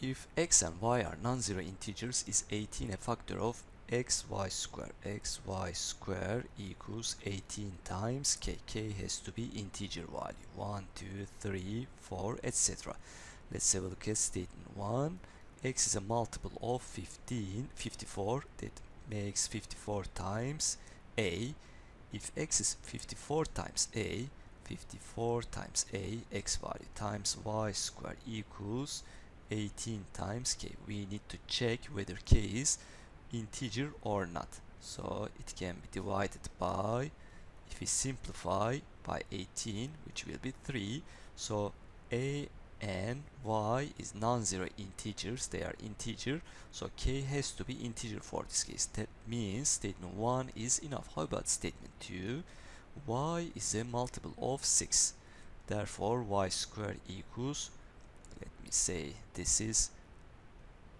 If x and y are non-zero integers, is 18 a factor of xy square? Xy square equals 18 times k. K has to be integer value. 1, 2, 3, 4, etc. Let's have a look at statement 1. X is a multiple of 54. That makes 54 times a. If x is 54 times a, 54 times a, x value times y square equals 18 times k. We need to check whether k is integer or not. So it can be divided by, if we simplify, by 18, which will be 3. So a and y is non-zero integers, they are integer, so k has to be integer for this case. That means statement 1 is enough. How about statement 2? Y is a multiple of 6, therefore y square equals, let me say this is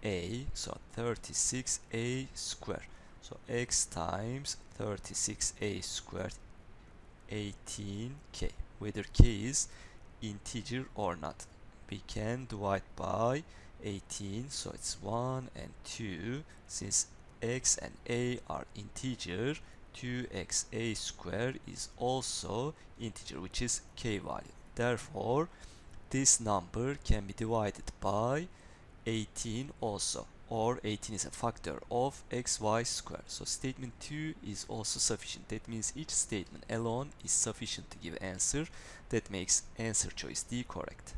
a, so 36a square. So x times 36a squared, 18k. Whether k is integer or not, we can divide by 18, so it's 1 and 2. Since x and a are integer, 2xa squared is also integer, which is k value. Therefore this number can be divided by 18 also, or 18 is a factor of xy squared. So statement 2 is also sufficient. That means each statement alone is sufficient to give answer. That makes answer choice D correct.